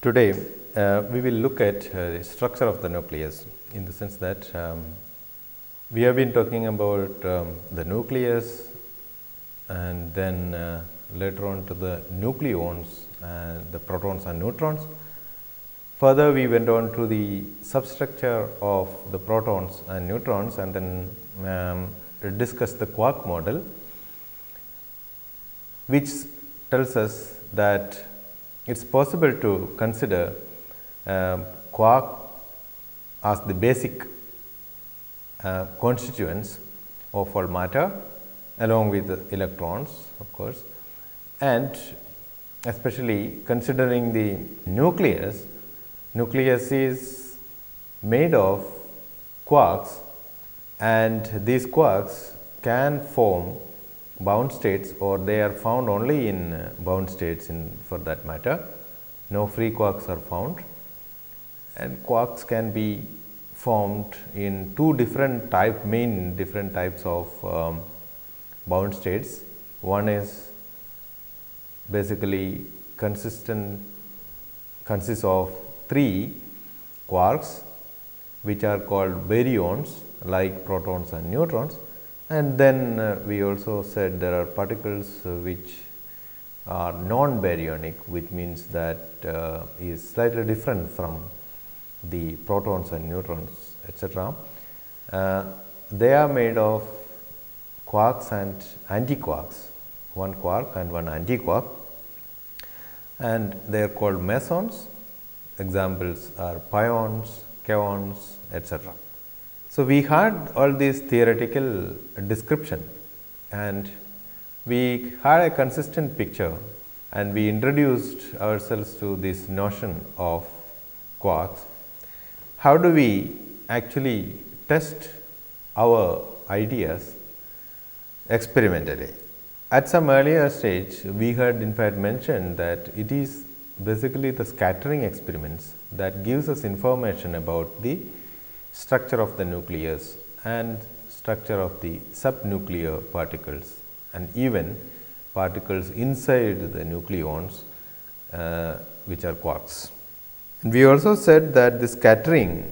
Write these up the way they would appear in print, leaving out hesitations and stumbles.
Today, we will look at the structure of the nucleus in the sense that we have been talking about the nucleus and then later on to the nucleons and the protons and neutrons. Further, we went on to the substructure of the protons and neutrons and then discussed the quark model, which tells us that it is possible to consider quark as the basic constituents of all matter along with the electrons, of course, and especially considering the nucleus. Nucleus is made of quarks, and these quarks can form bound states, or they are found only in bound states for that matter. No free quarks are found, and quarks can be formed in two different types of bound states. One is basically consists of 3 quarks, which are called baryons like protons and neutrons. And then we also said there are particles which are non-baryonic, which means that is slightly different from the protons and neutrons, etc. They are made of quarks and antiquarks, one quark and one antiquark, and they are called mesons. Examples are pions, kaons, etc. So, we had all these theoretical description, and we had a consistent picture, and we introduced ourselves to this notion of quarks. How do we actually test our ideas experimentally? At some earlier stage, we had in fact mentioned that it is basically the scattering experiments that gives us information about the structure of the nucleus and structure of the subnuclear particles and even particles inside the nucleons, which are quarks. And we also said that the scattering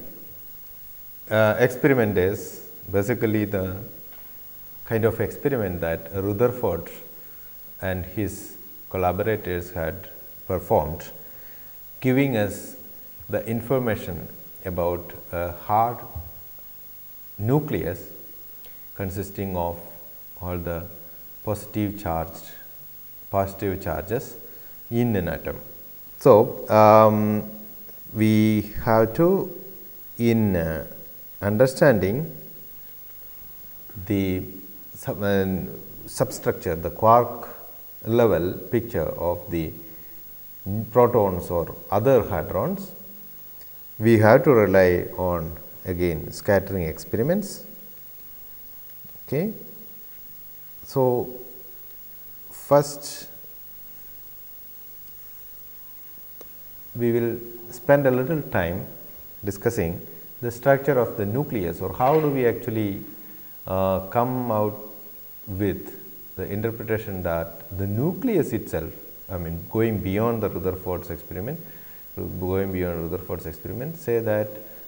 experiment is basically the kind of experiment that Rutherford and his collaborators had performed, giving us the information about a hard nucleus consisting of all the positive charges in an atom. So, we have to, in understanding the substructure, the quark level picture of the protons or other hadrons, we have to rely on again scattering experiments. Okay. So, first we will spend a little time discussing the structure of the nucleus, or how do we actually come out with the interpretation that the nucleus itself, I mean going beyond the Rutherford's experiment, say that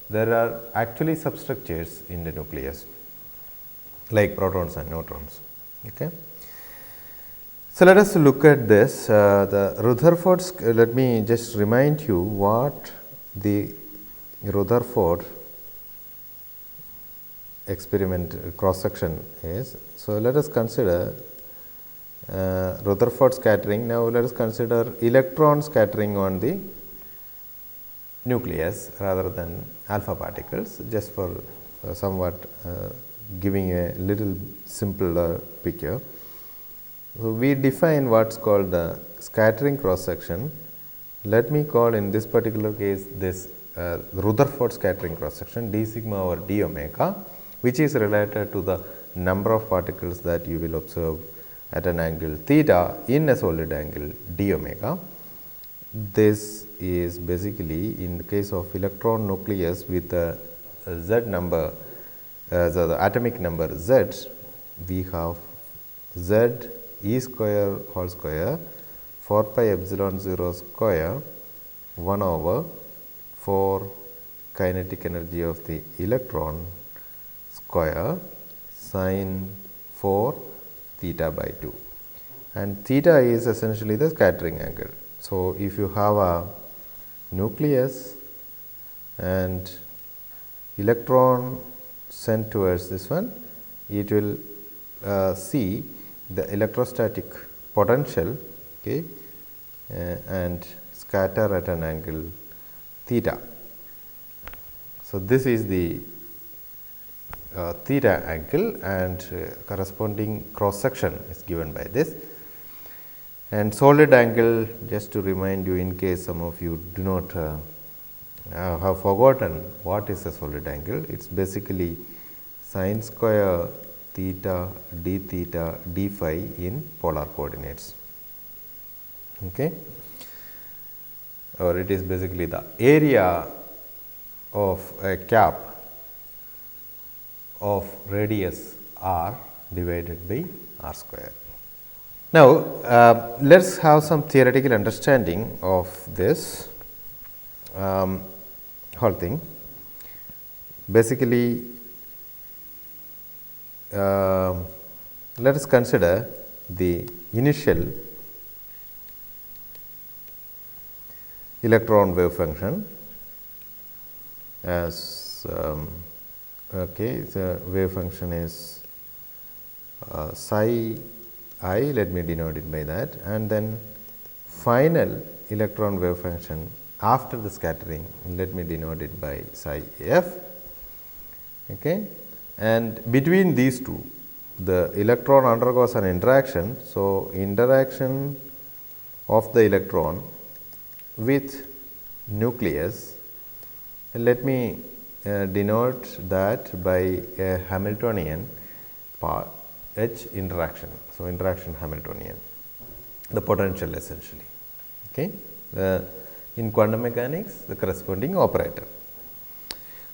there are actually substructures in the nucleus like protons and neutrons. Okay. So, let us look at this. The Rutherford's, let me just remind you what the Rutherford experiment cross section is. So, let us consider Rutherford scattering. Now, let us consider electron scattering on the nucleus rather than alpha particles, just for somewhat giving a little simpler picture. So, we define what is called the scattering cross section. Let me call in this particular case this Rutherford scattering cross section d sigma over d omega, which is related to the number of particles that you will observe at an angle theta in a solid angle d omega. This is basically in the case of electron nucleus with a Z number, the atomic number Z, we have Z e square whole square 4 pi epsilon 0 square 1 over 4 kinetic energy of the electron square sin 4 theta by 2, and theta is essentially the scattering angle. So, if you have a nucleus and electron sent towards this one, it will see the electrostatic potential, okay, and scatter at an angle theta. So, this is the theta angle, and corresponding cross section is given by this. And solid angle, just to remind you in case some of you do not have forgotten what is a solid angle, it is basically sin square theta d theta d phi in polar coordinates, okay, or it is basically the area of a cap of radius r divided by r square. Now, let us have some theoretical understanding of this whole thing. Basically, let us consider the initial electron wave function as okay, the wave function is psi I, let me denote it by that, and then final electron wave function after the scattering, let me denote it by psi f, okay. And between these two, the electron undergoes an interaction. So, interaction of the electron with nucleus, let me denote that by a Hamiltonian part H interaction. So, interaction Hamiltonian, the potential essentially, okay. In quantum mechanics, the corresponding operator.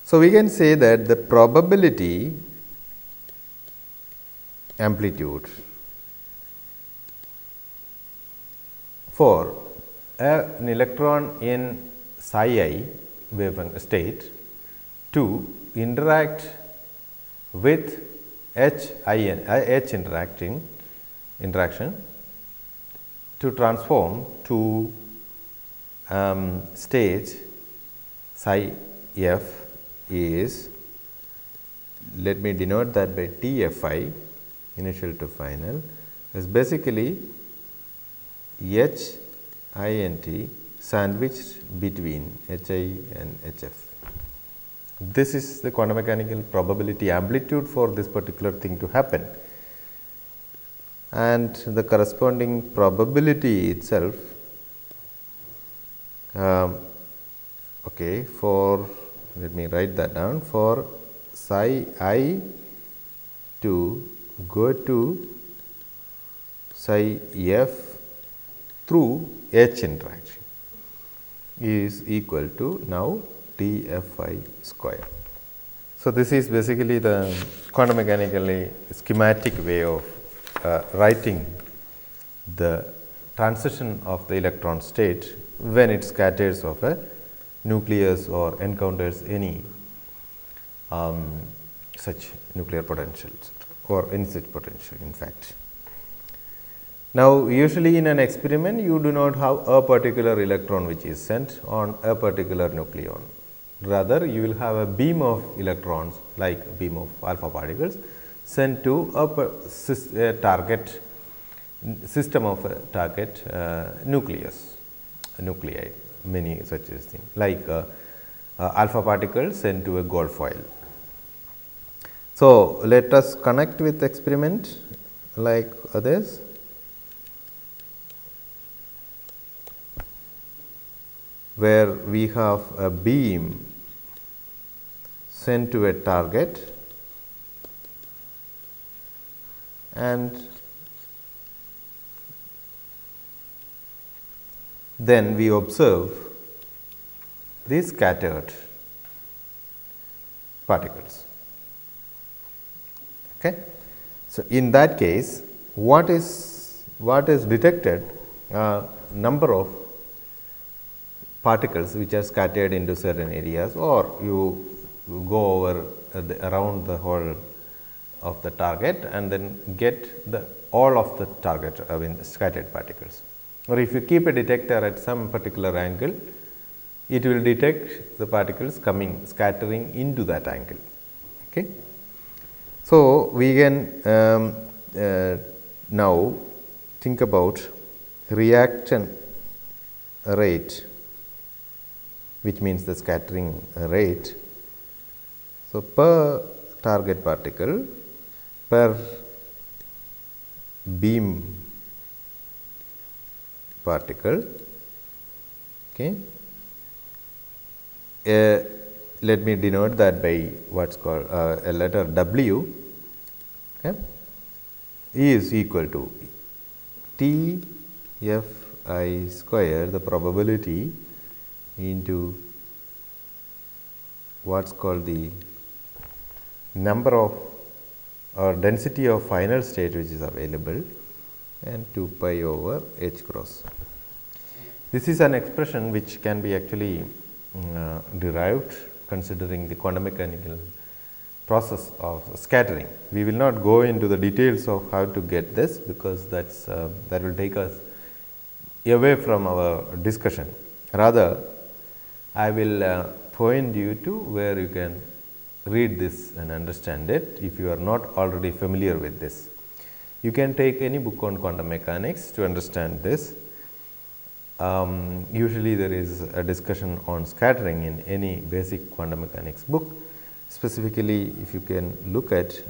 So, we can say that the probability amplitude for an electron in psi I wave state to interact with H interaction to transform to stage psi f is, let me denote that by T f I initial to final, is basically H I n t sandwiched between H I and H f. This is the quantum mechanical probability amplitude for this particular thing to happen, and the corresponding probability itself okay, for, let me write that down, for psi I to go to psi f through H interaction is equal to now T f I square. So, this is basically the quantum mechanically schematic way of writing the transition of the electron state when it scatters of a nucleus or encounters any such nuclear potential or any such potential in fact. Now, usually in an experiment you do not have a particular electron which is sent on a particular nucleon. Rather, you will have a beam of electrons like a beam of alpha particles sent to a target system of a target nucleus, nuclei, many such as things like alpha particles sent to a gold foil. So, let us connect with experiment like this. Where we have a beam sent to a target and then we observe these scattered particles. Okay. So, in that case what is detected, number of particles which are scattered into certain areas, or you go over around the whole of the target and then get the all of the target scattered particles. Or if you keep a detector at some particular angle, it will detect the particles scattering into that angle. Okay. So, we can now think about reaction rate, which means the scattering rate. So, per target particle, per beam particle. Okay. Let me denote that by what is called a letter W. Okay, is equal to T F I square, the probability, into what is called the number of or density of final state which is available, and 2 pi over h cross. This is an expression which can be actually derived considering the quantum mechanical process of scattering. We will not go into the details of how to get this, because that will take us away from our discussion. Rather, I will point you to where you can read this and understand it if you are not already familiar with this. You can take any book on quantum mechanics to understand this. Usually there is a discussion on scattering in any basic quantum mechanics book. Specifically, if you can look at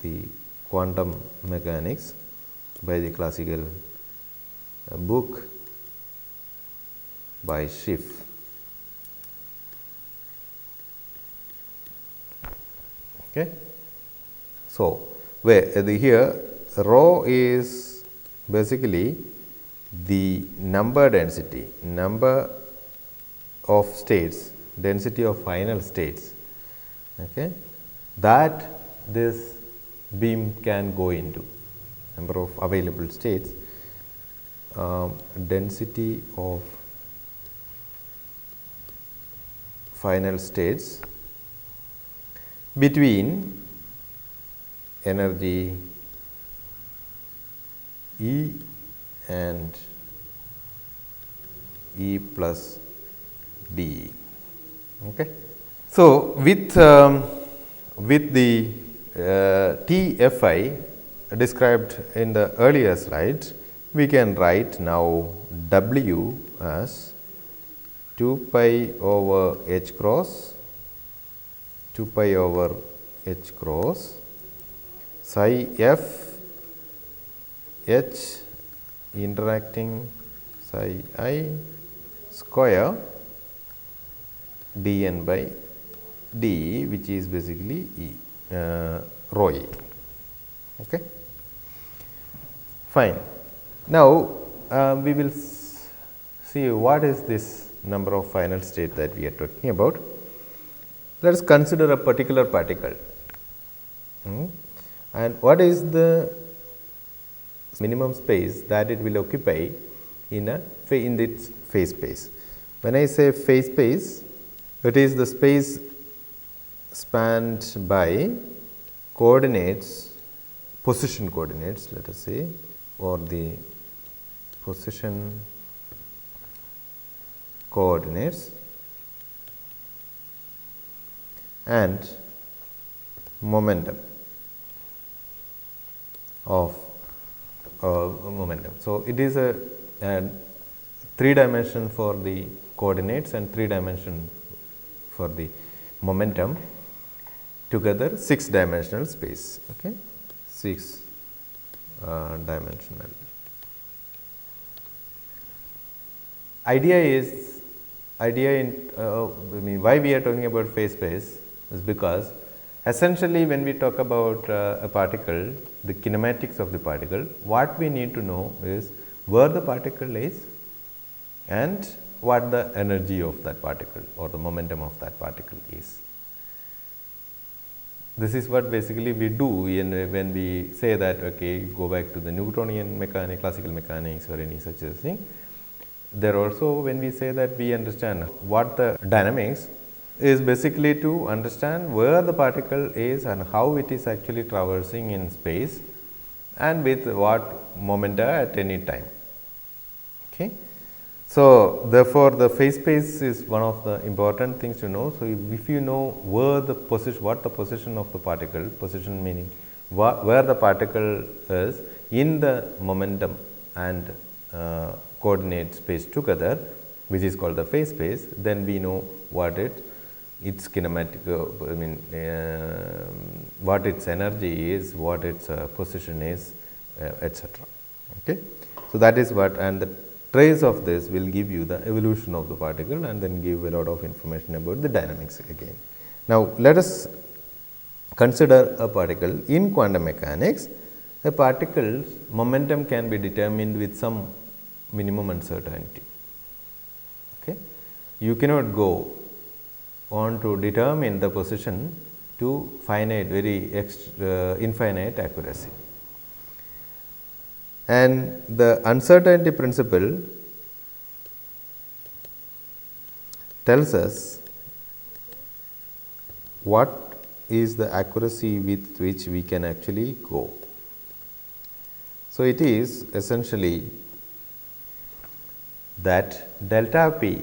the quantum mechanics by the classical book by Schiff. Okay. So, here rho is basically the number density, number of states, density of final states, okay, that this beam can go into, number of available states, density of final states between energy E and E plus d. Okay. So, with the TFI described in the earlier slides, we can write now W as 2 pi over h cross, 2 pi over h cross psi f h interacting psi I square dn by d, which is basically E, rho E. Okay. Fine. Now, we will see what is this number of final state that we are talking about. Let us consider a particular particle, and what is the minimum space that it will occupy in its phase space. When I say phase space, it is the space spanned by coordinates, position coordinates, let us say, or the position coordinates and momentum of momentum. So, it is a 3 dimension for the coordinates and 3 dimension for the momentum, together 6 dimensional space. Okay, 6 dimensional. Idea in why we are talking about phase space is because essentially when we talk about a particle, the kinematics of the particle, what we need to know is where the particle is and what the energy of that particle or the momentum of that particle is. This is what basically we do when we say that, okay, go back to the Newtonian mechanics, classical mechanics or any such a thing. there also, when we say that we understand what the dynamics is, basically to understand where the particle is and how it is actually traversing in space and with what momenta at any time. Okay. So, therefore, the phase space is one of the important things to know. So, if you know where the position, what the position of the particle, position meaning where the particle is in the momentum and coordinate space together, which is called the phase space, then we know what its kinematic, what its energy is, what its position is, etc. Okay. So, that is what, and the trace of this will give you the evolution of the particle and then give a lot of information about the dynamics again. Now, let us consider a particle. In quantum mechanics, a particle's momentum can be determined with some minimum uncertainty. Okay. You cannot go on to determine the position to finite, very infinite accuracy. And the uncertainty principle tells us what is the accuracy with which we can actually go. So, it is essentially that delta p,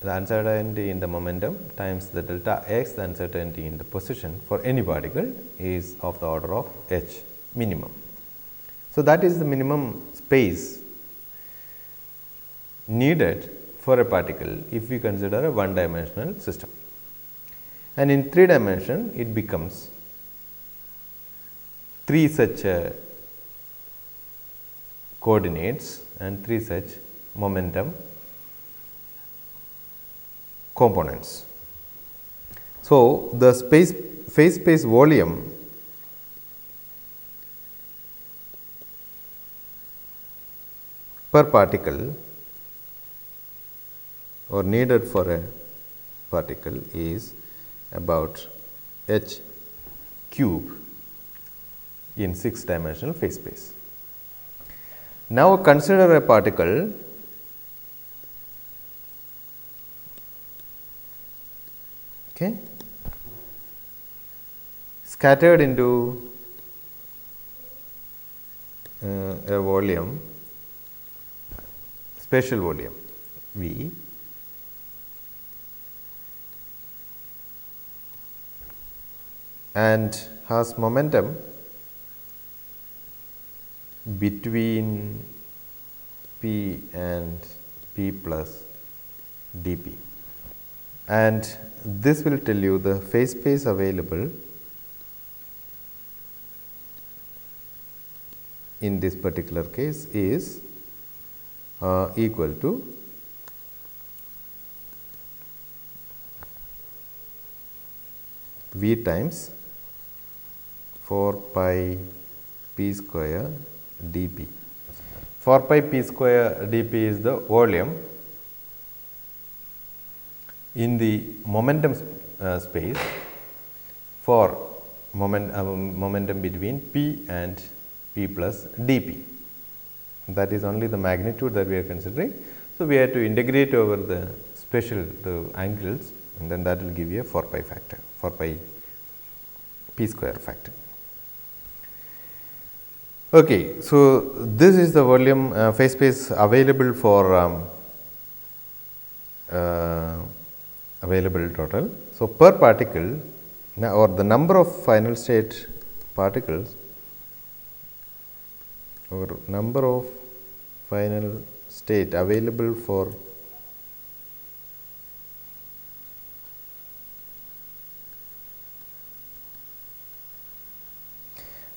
the uncertainty in the momentum, times the delta x, the uncertainty in the position for any particle, is of the order of h minimum. So, that is the minimum space needed for a particle if we consider a one dimensional system. And in 3 dimension, it becomes 3 such coordinates and 3 such momentum components. So, the phase space volume per particle or needed for a particle is about h cube in 6 dimensional phase space. Now, consider a particle scattered into a volume, spatial volume V, and has momentum between p and p plus dp, and this will tell you the phase space available in this particular case is equal to V times 4 pi p square dp. 4 pi p square dp is the volume in the momentum space for momentum between p and p plus dp. That is only the magnitude that we are considering. So, we have to integrate over the the angles, and then that will give you a 4 pi factor, 4 pi p square factor. Okay. So, this is the volume phase space available for available total. So, per particle or the number of final state particles or number of final state available for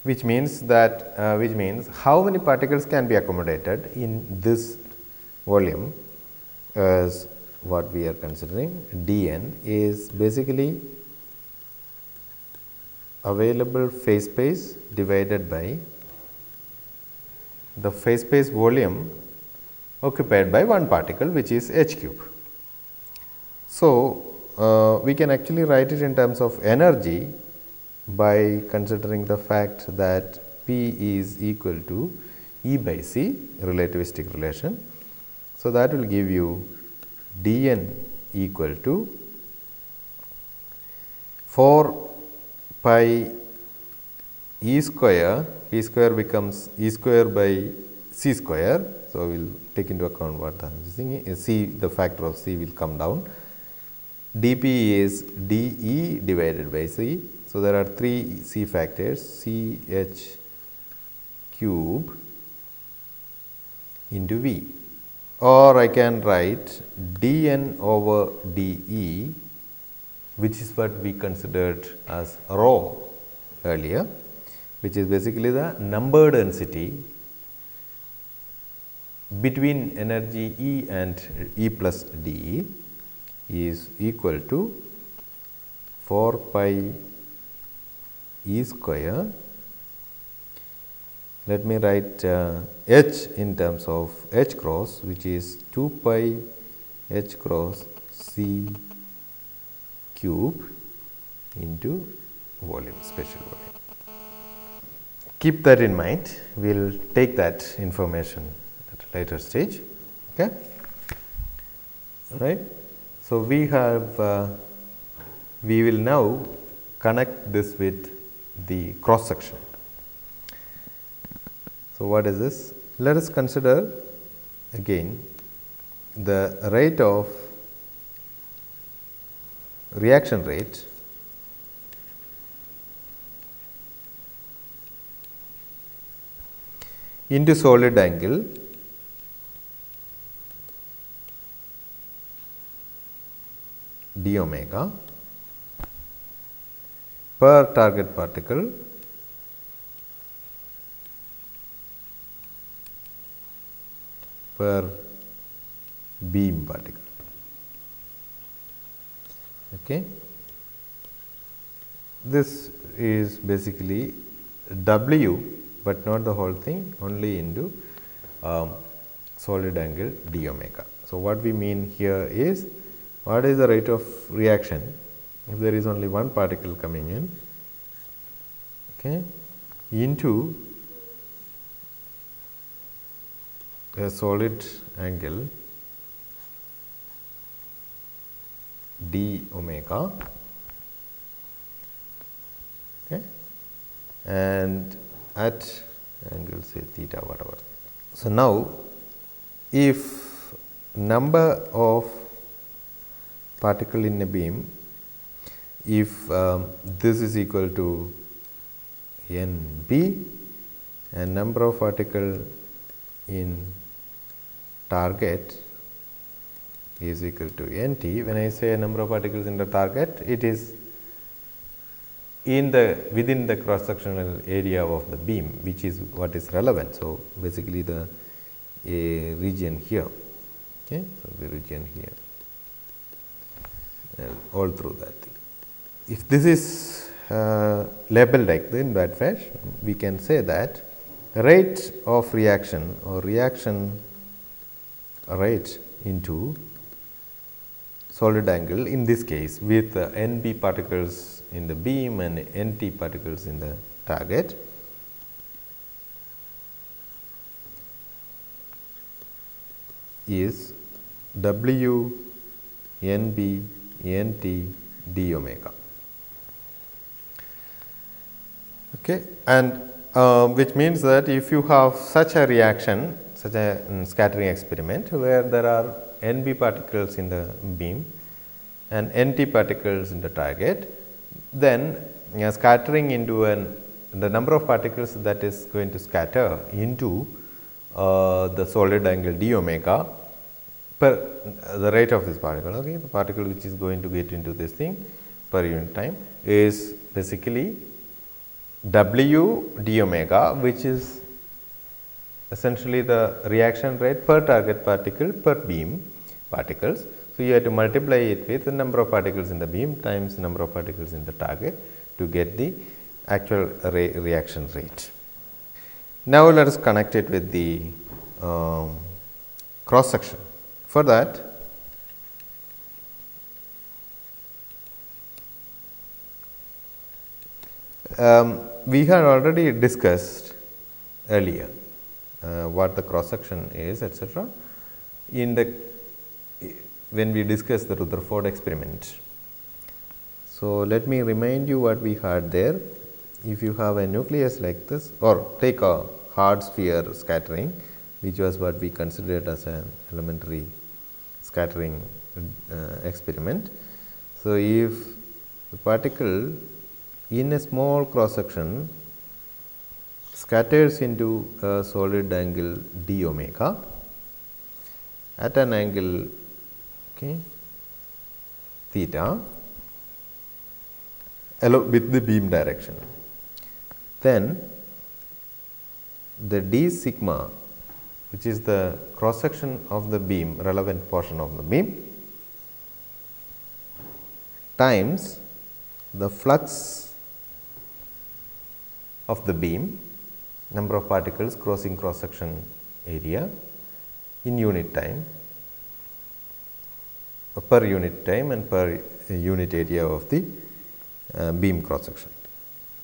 which means how many particles can be accommodated in this volume is what we are considering. dN is basically available phase space divided by the phase space volume occupied by one particle, which is h cube. So, we can actually write it in terms of energy by considering the fact that P is equal to E by C, relativistic relation, So, that will give you dN equal to 4 pi E square, P square becomes E square by C square. So, we will take into account what the thing is, C, the factor of C will come down. dP is dE divided by C. So, there are 3 C factors, CH cube into V, or I can write dN over dE, which is what we considered as rho earlier, which is basically the number density between energy E and E plus dE, is equal to 4 pi E square. Let me write H in terms of H cross, which is 2 pi H cross C cube into volume, special volume. Keep that in mind. We will take that information at a later stage. Okay. Right. So, we have we will now connect this with the cross section. So, what is this? Let us consider again the rate of reaction rate into solid angle d omega per target particle per beam particle. Okay. This is basically W, but not the whole thing, only into solid angle d omega. So, what we mean here is, what is the rate of reaction if there is only one particle coming in, okay, into a solid angle d omega, okay, and at angle say theta whatever. So, now if number of particle in a beam, if this is equal to NB and number of particle in target is equal to NT. When I say number of particles in the target, it is in the within the cross sectional area of the beam, which is what is relevant. So, basically the region here, okay. So, the region here, all through that thing. If this is labeled like in that fashion, we can say that rate of reaction or reaction rate into solid angle, in this case with NB particles in the beam and NT particles in the target, is W NB NT d omega. Okay. And which means that if you have such a reaction, such a scattering experiment where there are NB particles in the beam and NT particles in the target, then scattering into the number of particles that is going to scatter into the solid angle d omega per the rate of this particle, okay, the particle which is going to get into this thing per unit time is basically W d omega, which is essentially the reaction rate per target particle per beam particles. So, you have to multiply it with the number of particles in the beam times the number of particles in the target to get the actual reaction rate. Now, let us connect it with the cross section. For that, we had already discussed earlier what the cross section is, etc. in the when we discuss the Rutherford experiment. So, let me remind you what we had there. If you have a nucleus like this, or take a hard sphere scattering, which was what we considered as an elementary scattering experiment. So, if the particle in a small cross section scatters into a solid angle d omega at an angle theta with the beam direction, then the d sigma, which is the cross section of the beam, relevant portion of the beam, times the flux of the beam, number of particles crossing cross section area in unit time, per unit time and per unit area of the beam cross section,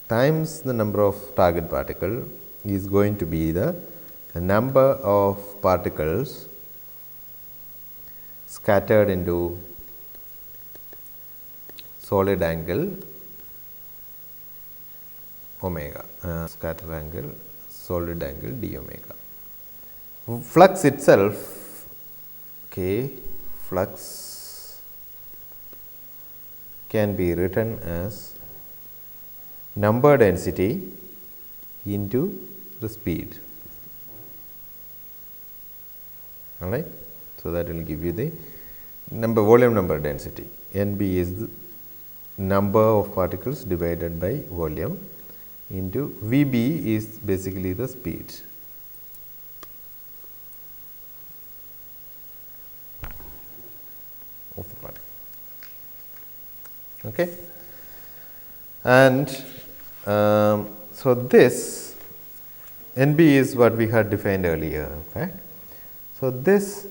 times the number of target particle is going to be the number of particles scattered into solid angle omega, scatter angle, solid angle d omega. Flux itself, flux can be written as number density into the speed. All right. So, that will give you the volume number density. NB is the number of particles divided by volume into VB is basically the speed. Of the particle. Okay. And so, this NB is what we had defined earlier. Okay. So, this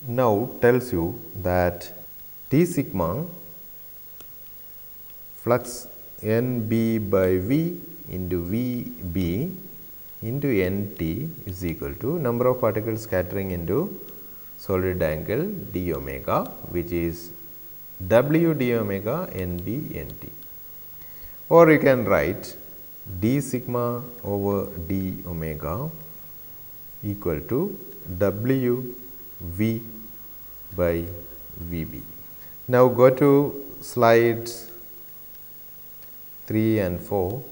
now tells you that d sigma flux NB by V into VB into NT is equal to number of particles scattering into solid angle d omega, which is W d omega NB NT. Or you can write d sigma over d omega equal to W V by VB. Now, go to slides 3 and 4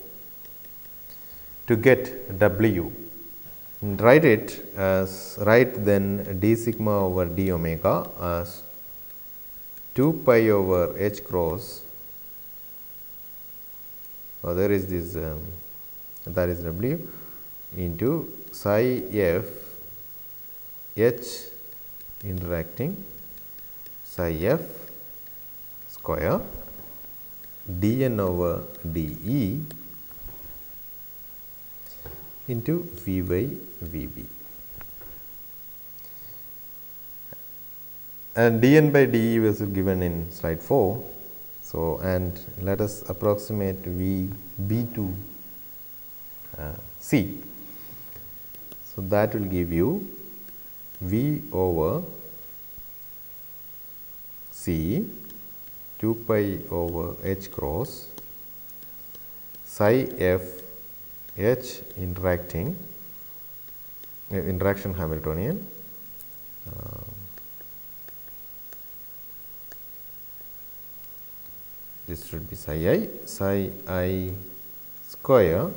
to get W. And write it as, write then d sigma over d omega as 2 pi over h cross, there is this that is W into psi f h interacting psi f square dn over dE into V by VB. And dN by dE was given in slide 4. So, and let us approximate VB to C. So, that will give you V over C 2 pi over h cross psi f h interaction Hamiltonian this should be psi I square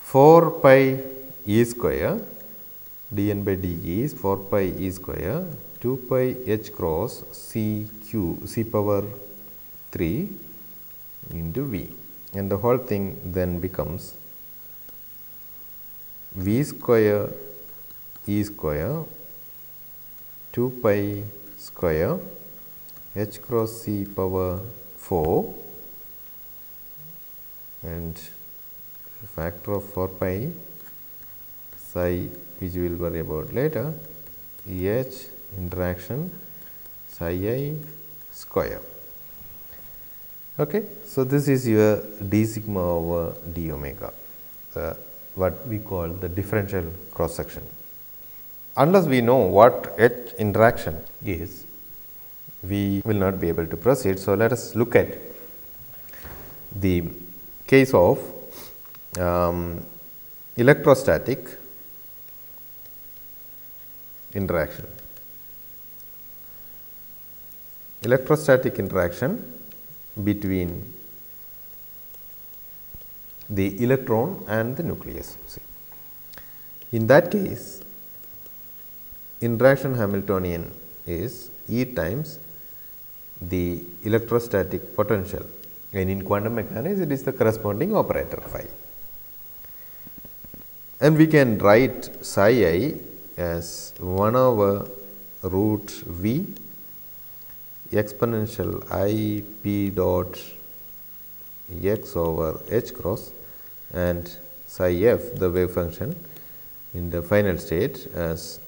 4 pi e square dN by dE is 4 pi e square 2 pi h cross c power 3 into V, and the whole thing then becomes V square e square 2 pi square h cross c power 4 and factor of 4 pi psi, which we will worry about later, h interaction psi I square. Okay. So, this is your d sigma over d omega, what we call the differential cross section. unless we know what H interaction is, we will not be able to proceed. So, let us look at the case of electrostatic interaction. Electrostatic interaction between the electron and the nucleus. See. In that case, interaction Hamiltonian is E times the electrostatic potential, and in quantum mechanics it is the corresponding operator phi. And we can write psi I as 1 over root V exponential I p dot x over h cross, and psi f, the wave function in the final state, as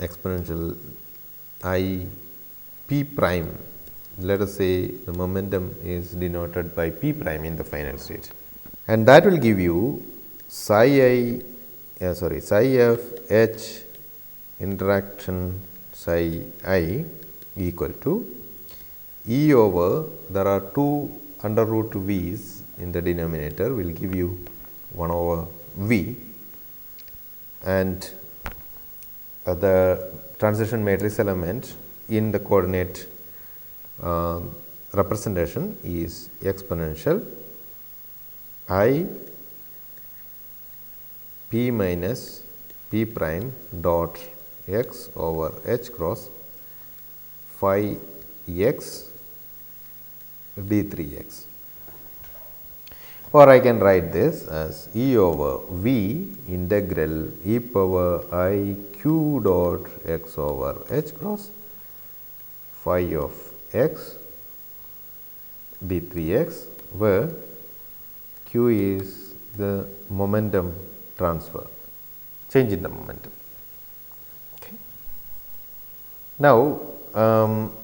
exponential I p prime. Let us say the momentum is denoted by p prime in the final state, and that will give you psi f h interaction psi I equal to E over, there are 2 under root v's in the denominator, will give you 1 over v, and the transition matrix element in the coordinate representation is exponential I p minus p prime dot x over h cross phi x d 3 x, or I can write this as E over v integral e power I q dot x over h cross phi of x d 3 x, where q is the momentum transfer, change in the momentum. Okay. Now,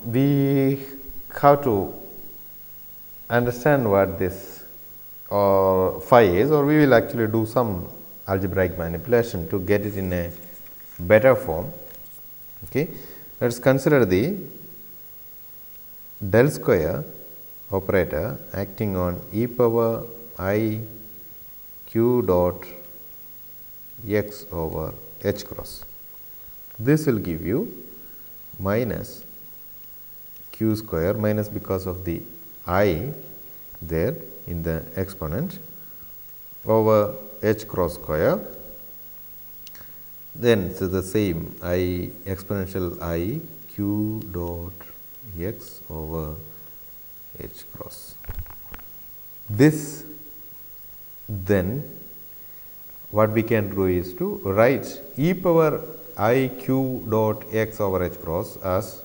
we have to understand what this phi is, or we will actually do some algebraic manipulation to get it in a better form. Okay. Let us consider the del square operator acting on e power I q dot x over h cross. This will give you minus q square, minus because of the I there in the exponent, over h cross square. Then, so the same I exponential I q dot x over h cross. This, then what we can do is to write e power I q dot x over h cross as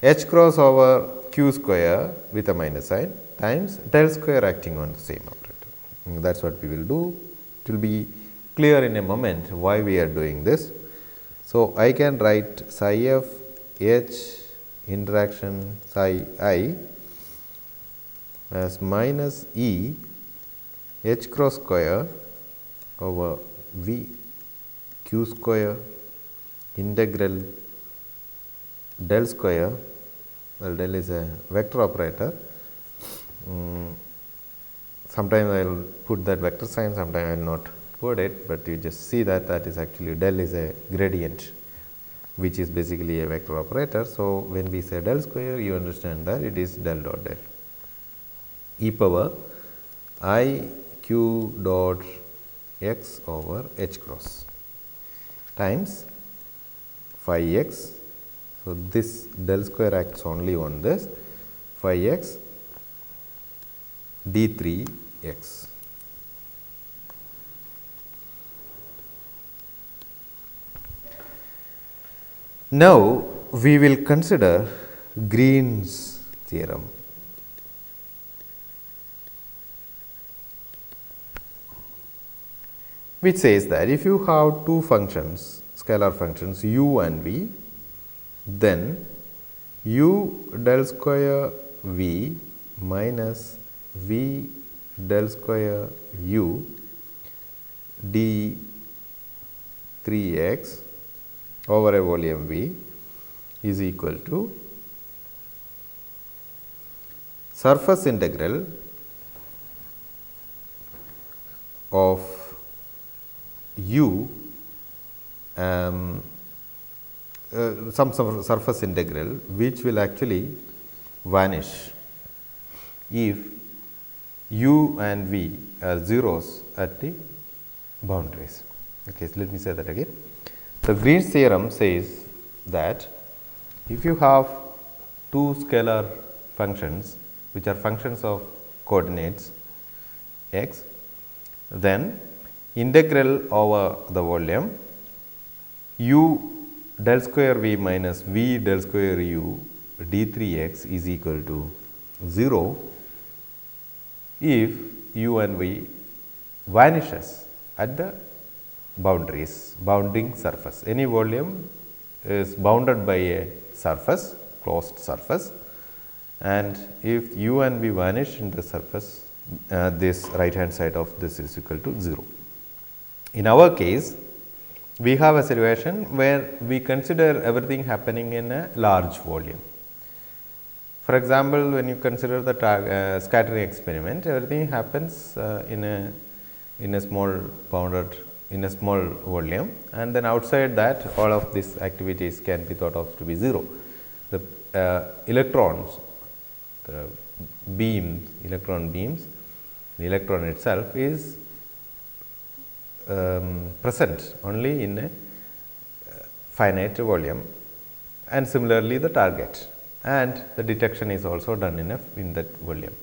h cross over q square with a minus sign times del square acting on the same operator. That is what we will do. It will be clear in a moment why we are doing this. So, I can write psi f h interaction psi I as minus E h cross square over V q square integral del square, well, del is a vector operator. Sometimes I will put that vector sign, sometimes I will not put it, but you just see that that is actually del is a gradient, which is basically a vector operator. So, when we say del square, you understand that it is del dot del e power I q dot x over h cross times phi x. So, this del square acts only on this phi x d 3 x. Now, we will consider Green's theorem. Which says that if you have two functions, scalar functions u and v, then u del square v minus v del square u d 3x over a volume V is equal to surface integral of u some surface integral which will actually vanish if u and v are zeros at the boundaries. Okay, so let me say that again. So, Green's theorem says that if you have two scalar functions which are functions of coordinates x, then integral over the volume u del square v minus v del square u d 3 x is equal to 0 if u and v vanishes at the boundaries, bounding surface. Any volume is bounded by a surface, closed surface, and if u and v vanish in the surface, this right hand side of this is equal to 0. In our case, we have a situation where we consider everything happening in a large volume. For example, when you consider the scattering experiment, everything happens in a small bounded, in a small volume, and then outside that all of these activities can be thought of to be 0. The electrons, the beams, electron beams, the electron itself is present only in a finite volume, and similarly the target, and the detection is also done in that volume.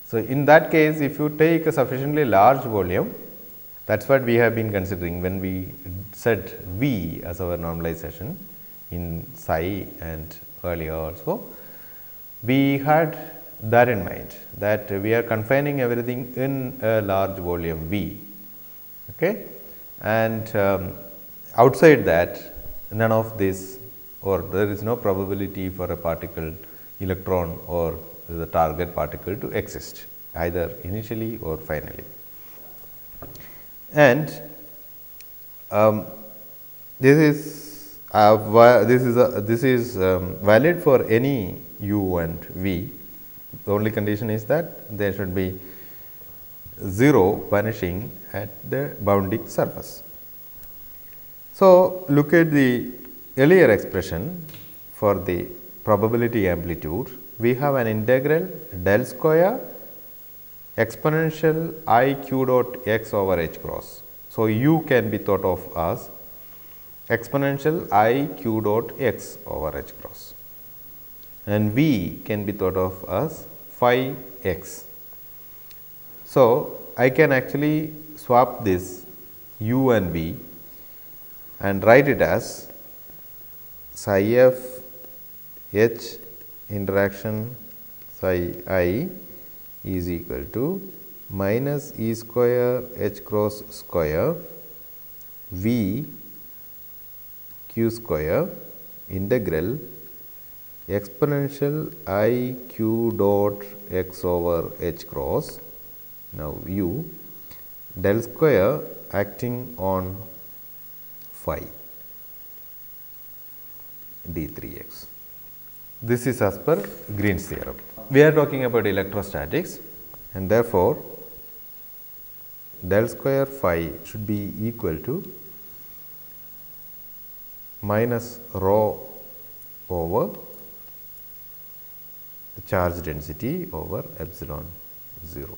So, in that case, if you take a sufficiently large volume, that is what we have been considering when we said V as our normalization in psi and earlier also. We had that in mind, that we are confining everything in a large volume V, okay? And outside that none of this, or there is no probability for a particle, electron or the target particle to exist either initially or finally. And this is valid for any u and v. The only condition is that there should be 0 vanishing at the bounding surface. So, look at the earlier expression for the probability amplitude. We have an integral del square exponential I q dot x over h cross. So, u can be thought of as exponential I q dot x over h cross, and v can be thought of as phi x. So, I can actually swap this u and v and write it as psi f h interaction psi I is equal to minus E square h cross square v q square integral exponential I q dot x over h cross, now u del square acting on phi d 3 x. This is as per Green's theorem. We are talking about electrostatics, and therefore, del square phi should be equal to minus rho over the charge density over epsilon 0,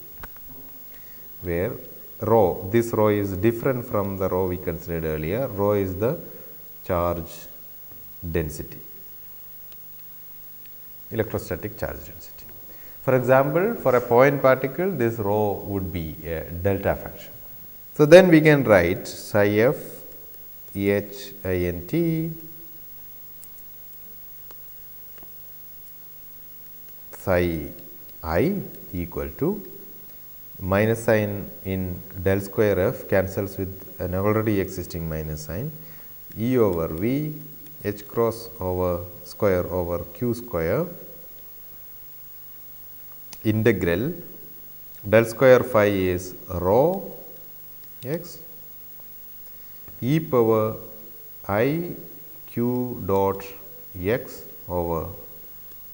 where rho, this rho is different from the rho we considered earlier. Rho is the charge density, electrostatic charge density. For example, for a point particle, this rho would be a delta function. So, then we can write psi f E h I n t psi I equal to minus sign in del square f cancels with an already existing minus sign, E over v h cross over square over q square integral del square phi is rho x e power I q dot x over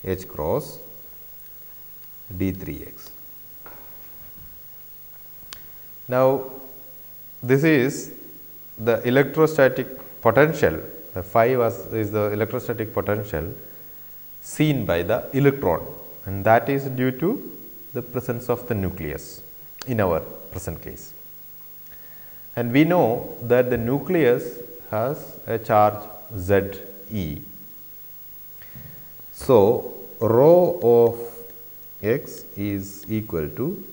h cross d3x. Now, this is the electrostatic potential, the phi is the electrostatic potential seen by the electron, and that is due to the presence of the nucleus in our present case. And we know that the nucleus has a charge Z e. So, rho of x is equal to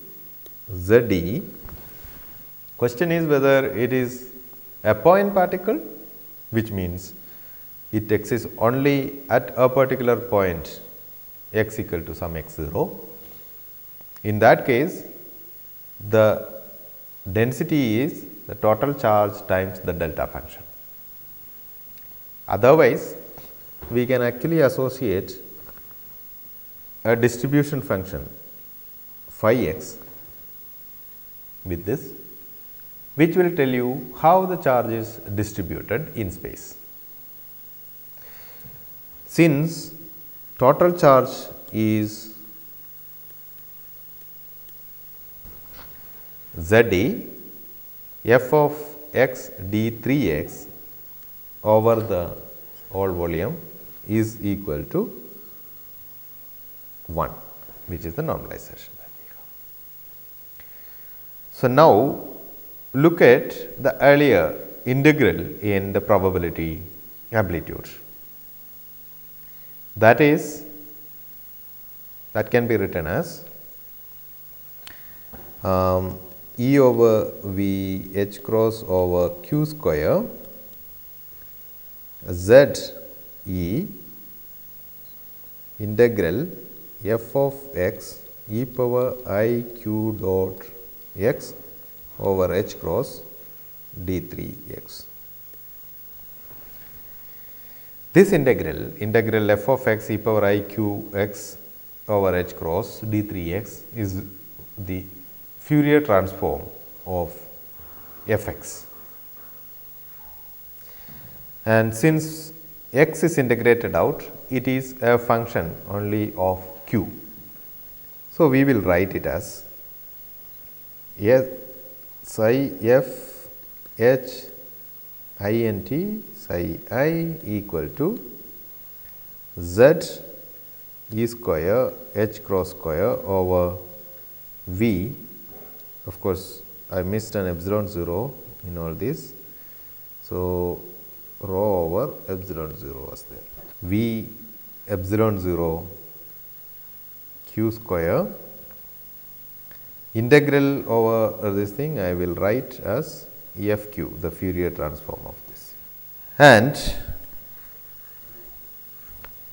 Z e. Question is whether it is a point particle, which means it exists only at a particular point x equal to some x 0. In that case, the density is the total charge times the delta function. Otherwise, we can actually associate a distribution function phi x with this, which will tell you how the charge is distributed in space. Since total charge is Z e, f of x d3x over the whole volume is equal to 1, which is the normalization that we have. So, now look at the earlier integral in the probability amplitude. That is, that can be written as E over V h cross over q square Z e integral f of x e power I q dot x over h cross d3x. This integral f of x e power I q x over h cross d3x is the Fourier transform of f x. And since x is integrated out, it is a function only of q. So, we will write it as S psi f h I n t psi I equal to z e square h cross square over v. Of course, I missed an epsilon 0 in all this. So, rho over epsilon 0 was there. V epsilon 0 q square integral over this thing I will write as f q, the Fourier transform of this. And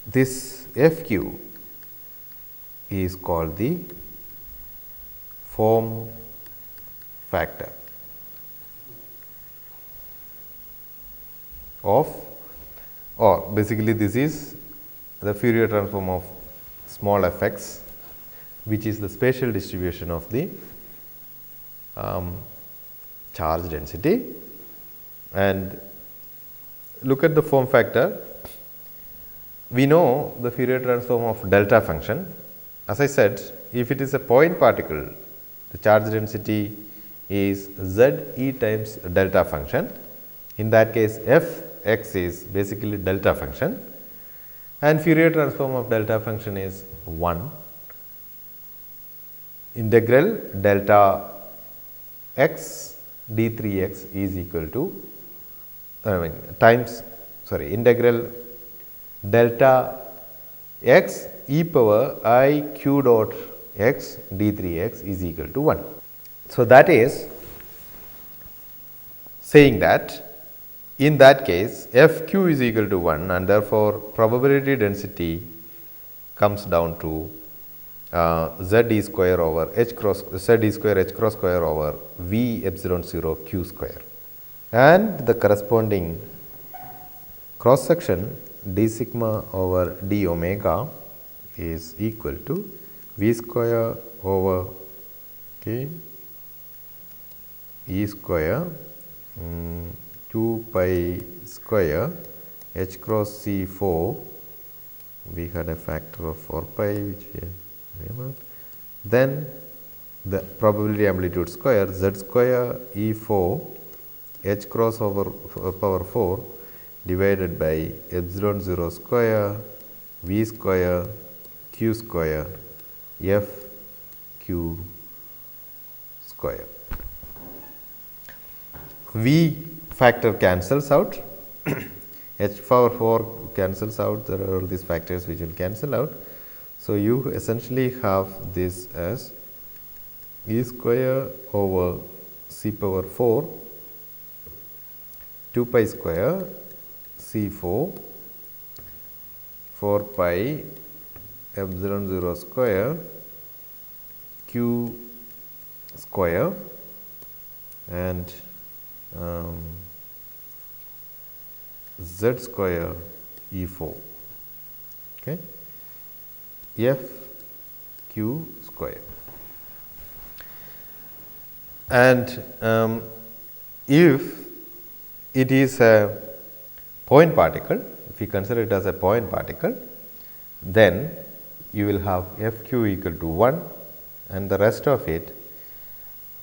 this f q is called the form factor of, or basically this is the Fourier transform of small f x, which is the spatial distribution of the charge density. And look at the form factor. We know the Fourier transform of delta function. As I said, if it is a point particle, the charge density is z e times delta function. In that case, f x is basically delta function, and Fourier transform of delta function is 1 integral delta x d3x is equal to integral delta x e power I q dot x d3x is equal to 1. So, that is saying that in that case f q is equal to 1, and therefore, probability density comes down to z e square over h cross z e square h cross square over v epsilon 0 q square, and the corresponding cross section d sigma over d omega is equal to v square over e square 2 pi square h cross C4, we had a factor of 4 pi which we remember. Then the probability amplitude square z square E4 h cross over power 4 divided by epsilon 0 square v square q square f q square. V factor cancels out, h power 4 cancels out, there are all these factors which will cancel out. So, you essentially have this as e square over c power 4 2 pi square C4 4 pi epsilon 0 square q square and z square E4, okay, f q square. And if it is a point particle, if we consider it as a point particle, then you will have f q equal to 1 and the rest of it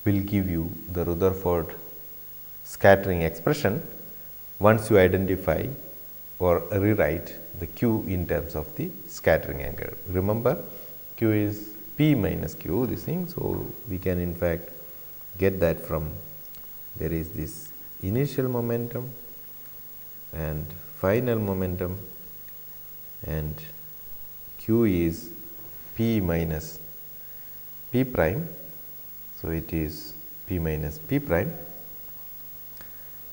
will give you the Rutherford scattering expression once you identify or rewrite the q in terms of the scattering angle. Remember, q is p minus q, this thing. So, we can in fact get that from, there is this initial momentum and final momentum, and q is p minus p prime. So, it is p minus p prime,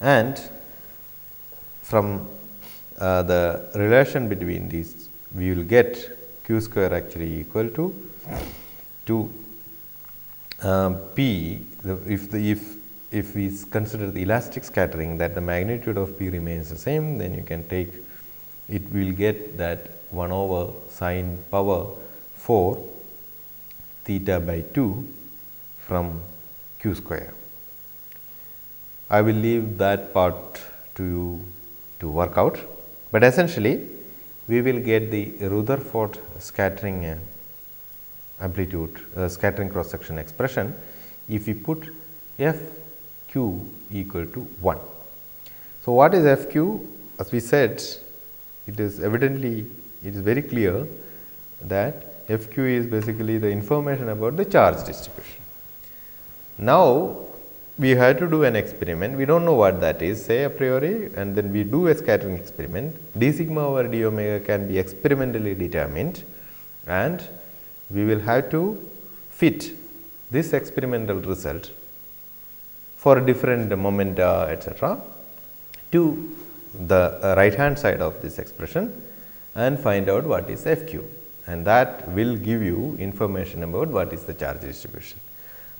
and from the relation between these we will get q square actually equal to p, if we consider the elastic scattering, that the magnitude of p remains the same, then you can take, it will get that 1 over sine power 4 theta by 2 from q square. I will leave that part to you to work out, but essentially we will get the Rutherford scattering amplitude scattering cross section expression if we put f q equal to 1. So, what is f q? As we said, it is evidently, it is very clear that f q is basically the information about the charge distribution. Now, we had to do an experiment, we do not know what that is, say a priori, and then we do a scattering experiment. D sigma over d omega can be experimentally determined, and we will have to fit this experimental result for different momenta etc., to the right hand side of this expression and find out what is f q, and that will give you information about what is the charge distribution.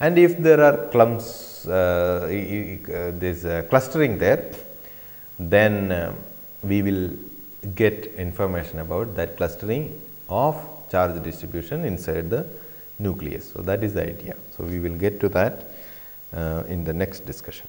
And if there are clumps, this clustering there, then we will get information about that clustering of charge distribution inside the nucleus. So, that is the idea. So, we will get to that in the next discussion.